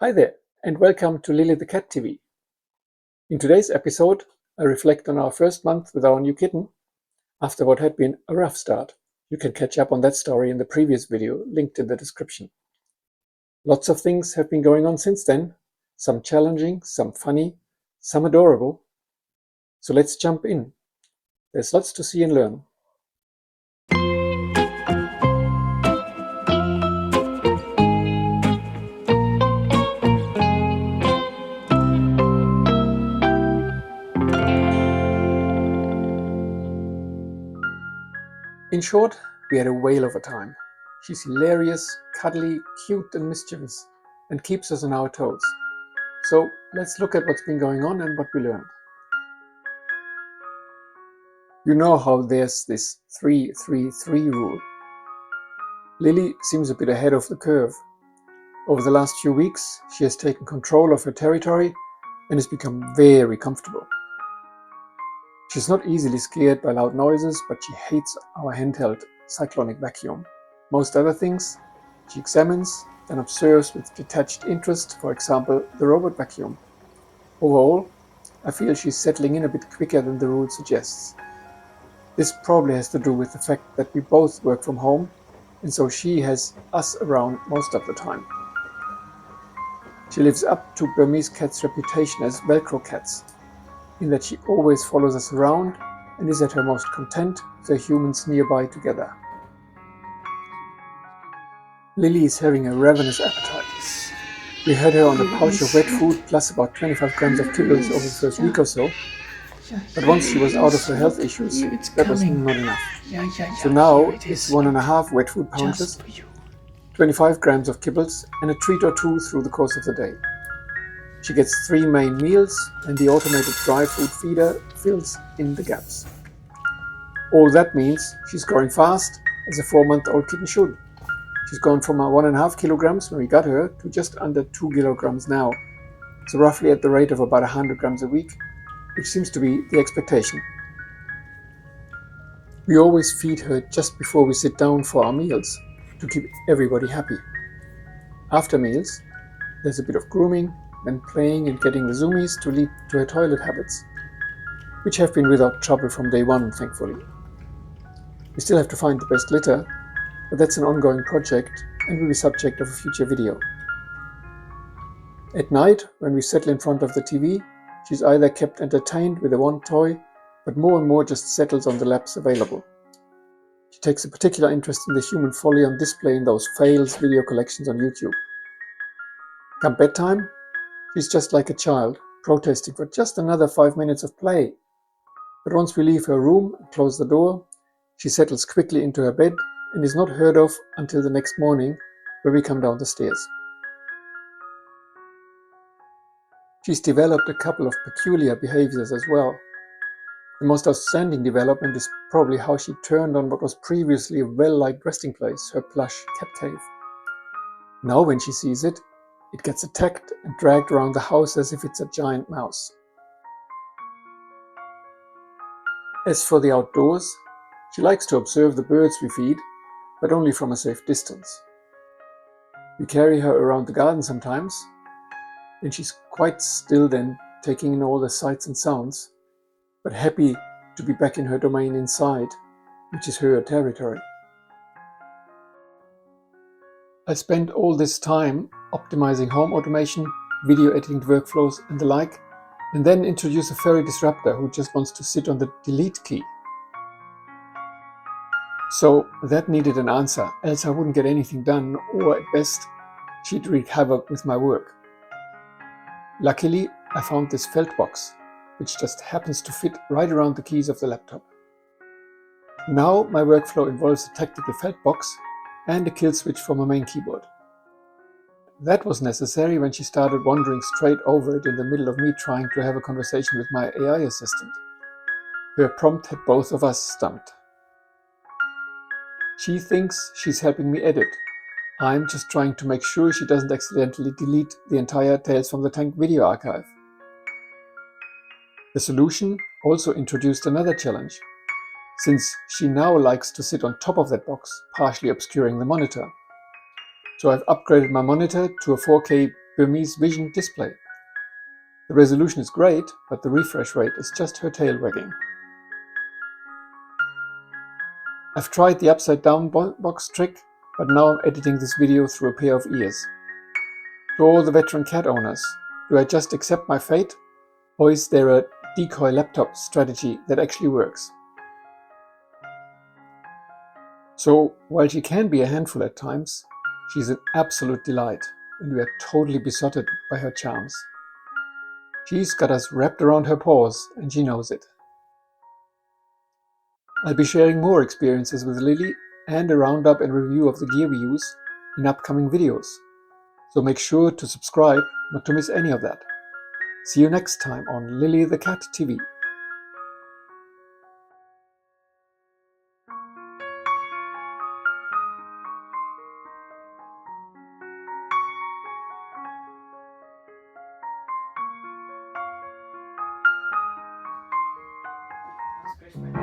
Hi there, and welcome to Lily the Cat TV. In today's episode, I reflect on our first month with our new kitten after what had been a rough start. You can catch up on that story in the previous video, linked in the description. Lots of things have been going on since then, some challenging, some funny, some adorable. So let's jump in. There's lots to see and learn. In short, we had a whale of a time. She's hilarious, cuddly, cute and mischievous, and keeps us on our toes. So let's look at what's been going on and what we learned. You know how there's this 3-3-3 rule. Lily seems a bit ahead of the curve. Over the last few weeks, she has taken control of her territory and has become very comfortable. She's not easily scared by loud noises, but she hates our handheld cyclonic vacuum. Most other things, she examines, then observes with detached interest, for example, the robot vacuum. Overall, I feel she's settling in a bit quicker than the rule suggests. This probably has to do with the fact that we both work from home, and so she has us around most of the time. She lives up to Burmese cats' reputation as Velcro cats, in that she always follows us around and is at her most content with the humans nearby together. Lily is having a ravenous appetite. We had her on a pouch of wet food plus about 25 grams of kibbles over the first week or so, but once she was out of her health issues, that was not enough. So now it's 1.5 wet food pouches, 25 grams of kibbles and a treat or two through the course of the day. She gets 3 main meals and the automated dry food feeder fills in the gaps. All that means she's growing fast, as a 4-month-old kitten should. She's gone from 1.5 kilograms when we got her to just under 2 kilograms now, so roughly at the rate of about 100 grams a week, which seems to be the expectation. We always feed her just before we sit down for our meals, to keep everybody happy. After meals, there's a bit of grooming, then playing and getting the zoomies to lead to her toilet habits, which have been without trouble from day one, thankfully. We still have to find the best litter, but that's an ongoing project and will be subject of a future video. At night, when we settle in front of the TV, she's either kept entertained with a one toy, but more and more just settles on the laps available. She takes a particular interest in the human folly on display in those fails video collections on YouTube. Come bedtime, she's just like a child, protesting for just another 5 minutes of play. But once we leave her room and close the door, she settles quickly into her bed and is not heard of until the next morning, when we come down the stairs. She's developed a couple of peculiar behaviors as well. The most outstanding development is probably how she turned on what was previously a well-liked resting place, her plush cat cave. Now when she sees it, it gets attacked and dragged around the house as if it's a giant mouse. As for the outdoors, she likes to observe the birds we feed, but only from a safe distance. We carry her around the garden sometimes, and she's quite still then, taking in all the sights and sounds, but happy to be back in her domain inside, which is her territory. I spend all this time optimizing home automation, video editing workflows and the like, and then introduce a furry disruptor who just wants to sit on the delete key. So that needed an answer, else I wouldn't get anything done, or at best, she'd wreak havoc with my work. Luckily, I found this felt box, which just happens to fit right around the keys of the laptop. Now my workflow involves a tactical felt box and a kill switch for my main keyboard. That was necessary when she started wandering straight over it in the middle of me trying to have a conversation with my AI assistant. Her prompt had both of us stumped. She thinks she's helping me edit. I'm just trying to make sure she doesn't accidentally delete the entire Tales from the Tank video archive. The solution also introduced another challenge, since she now likes to sit on top of that box, partially obscuring the monitor. So I've upgraded my monitor to a 4K Burmese Vision display. The resolution is great, but the refresh rate is just her tail wagging. I've tried the upside down box trick, but now I'm editing this video through a pair of ears. To all the veteran cat owners, do I just accept my fate, or is there a decoy laptop strategy that actually works? So, while she can be a handful at times, she's an absolute delight, and we are totally besotted by her charms. She's got us wrapped around her paws, and she knows it. I'll be sharing more experiences with Lily and a roundup and review of the gear we use in upcoming videos. So make sure to subscribe not to miss any of that. See you next time on Lily the Cat TV. That's great.